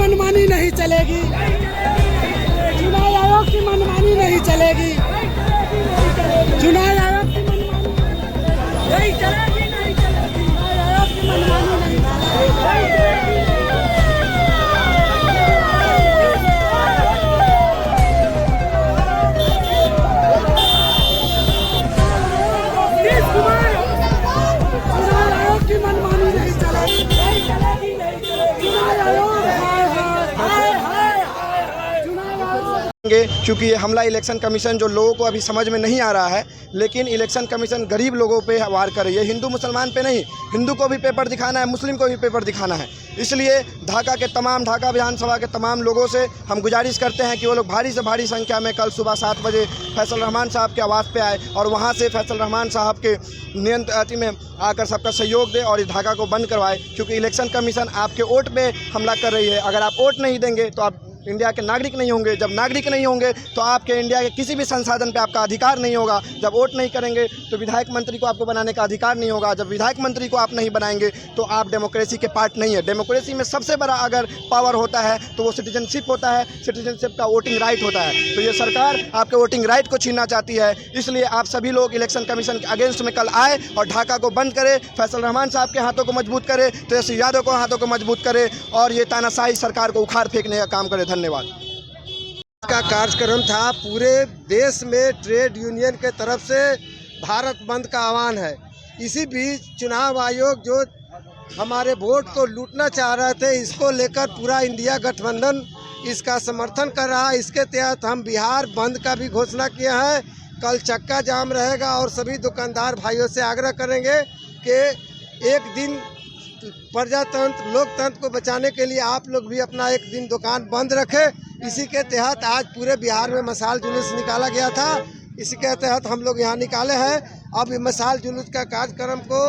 मनमानी नहीं चलेगी, चुनाव आयोग की मनमानी नहीं चलेगी, चुनाव आयोग की मनमानी नहीं चलेगी, चुनाव आयोग की मनमानी नहीं चलेगी। क्योंकि ये हमला इलेक्शन कमीशन जो लोगों को अभी समझ में नहीं आ रहा है, लेकिन इलेक्शन कमीशन गरीब लोगों पे वार कर रही है, हिंदू मुसलमान पे नहीं। हिंदू को भी पेपर दिखाना है, मुस्लिम को भी पेपर दिखाना है। इसलिए ढाका विधानसभा के तमाम लोगों से हम गुजारिश करते हैं कि वो लोग भारी से भारी संख्या में कल सुबह 7 बजे फैसल रहमान साहब के आवास पे आए और वहाँ से फैसल रहमान साहब के नियंत्रण में आकर सबका सहयोग दे और इस ढाका को बंद करवाए। क्योंकि इलेक्शन कमीशन आपके वोट पे हमला कर रही है। अगर आप वोट नहीं देंगे तो आप इंडिया के नागरिक नहीं होंगे। जब नागरिक नहीं होंगे तो आपके इंडिया के किसी भी संसाधन पे आपका अधिकार नहीं होगा। जब वोट नहीं करेंगे तो विधायक मंत्री को आपको बनाने का अधिकार नहीं होगा। जब विधायक मंत्री को आप नहीं बनाएंगे तो आप डेमोक्रेसी के पार्ट नहीं है। डेमोक्रेसी में सबसे बड़ा अगर पावर होता है तो वो सिटीजनशिप होता है। सिटीजनशिप का वोटिंग राइट होता है। तो ये सरकार आपके वोटिंग राइट को छीनना चाहती है। इसलिए आप सभी लोग इलेक्शन कमीशन के अगेंस्ट में कल आए और ढाका को बंद करे, फैसल रहमान साहब के हाथों को मजबूत करे, तेजस्वी यादव को हाथों को मजबूत करे और ये तानाशाही सरकार को उखाड़ फेंकने का काम करे। धन्यवाद। का कार्यक्रम था। पूरे देश में ट्रेड यूनियन के तरफ से भारत बंद का आह्वान है। इसी बीच चुनाव आयोग जो हमारे वोट को लूटना चाह रहे थे, इसको लेकर पूरा इंडिया गठबंधन इसका समर्थन कर रहा है। इसके तहत हम बिहार बंद का भी घोषणा किया है। कल चक्का जाम रहेगा और सभी दुकानदार भाइयों से आग्रह करेंगे कि एक दिन प्रजातंत्र लोकतंत्र को बचाने के लिए आप लोग भी अपना एक दिन दुकान बंद रखें। इसी के तहत आज पूरे बिहार में मशाल जुलूस निकाला गया था। इसी के तहत हम लोग यहाँ निकाले हैं। अब ये मशाल जुलूस का कार्यक्रम को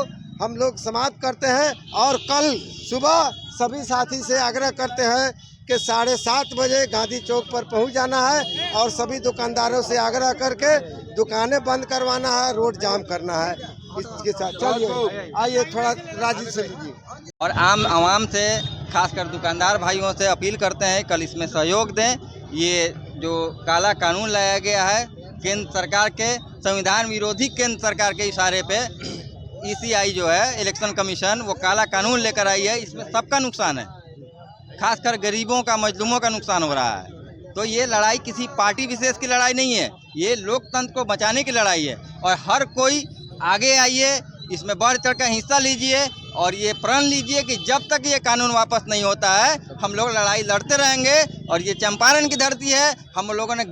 हम लोग समाप्त करते हैं और कल सुबह सभी साथी से आग्रह करते हैं कि 7:30 बजे गांधी चौक पर पहुँच जाना है और सभी दुकानदारों से आग्रह करके दुकानें बंद करवाना है, रोड जाम करना है। इसके साथ चलिए आइए थोड़ा राजी से लीजिए और आम आवाम से खासकर दुकानदार भाइयों से अपील करते हैं कल इसमें सहयोग दें। ये जो काला कानून लाया गया है केंद्र सरकार के संविधान विरोधी केंद्र सरकार के इशारे पे ECI जो है इलेक्शन कमीशन वो काला कानून लेकर आई है। इसमें सबका नुकसान है, खासकर गरीबों का, मजलूमों का नुकसान हो रहा है। तो ये लड़ाई किसी पार्टी विशेष की लड़ाई नहीं है, ये लोकतंत्र को बचाने की लड़ाई है और हर कोई आगे आइए, इसमें बढ़ चढ़ कर हिस्सा लीजिए और ये प्रण लीजिए कि जब तक ये कानून वापस नहीं होता है हम लोग लड़ाई लड़ते रहेंगे। और ये चंपारण की धरती है, हम लोगों ने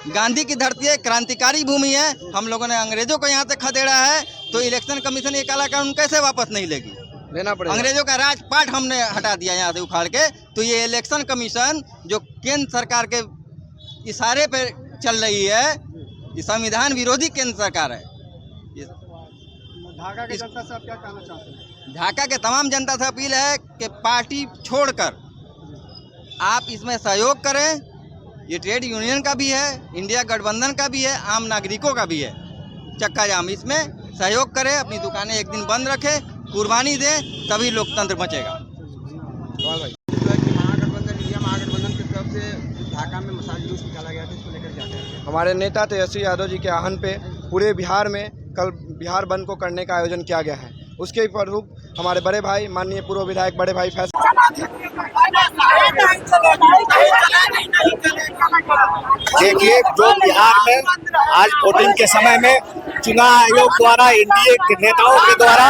गांधी की धरती है, क्रांतिकारी भूमि है, हम लोगों ने अंग्रेजों को यहाँ से खदेड़ा है। तो इलेक्शन कमीशन ये काला कानून कैसे वापस नहीं लेगी? लेना पड़ेगा। अंग्रेजों का राजपाट हमने हटा दिया यहाँ से उखाड़ के। तो ये इलेक्शन कमीशन जो केंद्र सरकार के इशारे पे चल रही है, ये संविधान विरोधी केंद्र सरकार है। ढाका की जनता से आप क्या कहना चाहते हैं? ढाका के तमाम जनता से अपील है कि पार्टी छोड़कर आप इसमें सहयोग करें। ये ट्रेड यूनियन का भी है, इंडिया गठबंधन का भी है, आम नागरिकों का भी है। चक्का जाम, इसमें सहयोग करें, अपनी दुकानें एक दिन बंद रखें, कुर्बानी दें, तभी लोकतंत्र बचेगा। महागठबंधन की तरफ से ढाका में मशाल जुलूस निकाला गया था, इसको लेकर क्या कहेंगे? हमारे नेता तेजस्वी यादव जी के आह्वान पे पूरे बिहार में कल बिहार बंद को करने का आयोजन किया गया है। उसके स्वरूप हमारे बड़े भाई माननीय पूर्व विधायक बड़े भाई देखिए, जो बिहार में आज वोटिंग के समय में चुनाव आयोग द्वारा एनडीए के नेताओं के द्वारा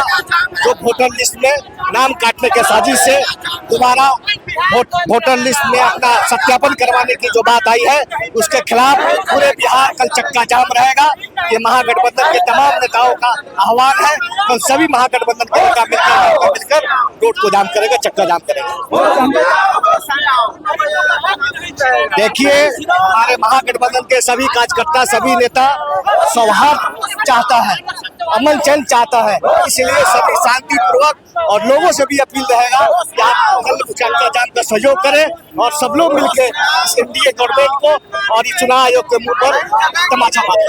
जो वोटर लिस्ट में नाम काटने के साजिश से दोबारा वोटर लिस्ट में अपना सत्यापन करवाने की जो बात आई है, उसके खिलाफ पूरे बिहार कल चक्का जाम रहेगा। ये महागठबंधन के तमाम नेताओं का आह्वान है। कल सभी महागठबंधन के नेता मिलकर रोड को जाम करेगा, चक्का जाम करेगा। देखिए, हमारे महागठबंधन के सभी कार्यकर्ता, सभी नेता सौहार्द चाहता है, अमन चैन चाहता है। इसलिए सभी शांतिपूर्वक और लोगों से भी अपील रहेगा कि आप कल चक्का जाम का सहयोग करें और सब लोग मिलकर इस एनडीए गवर्नमेंट को और ये चुनाव आयोग के मुंह पर तमाचा मारे।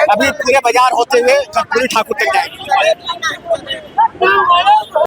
अभी पूरे बाजार होते हुए कर्पूरी ठाकुर तक जाएंगे।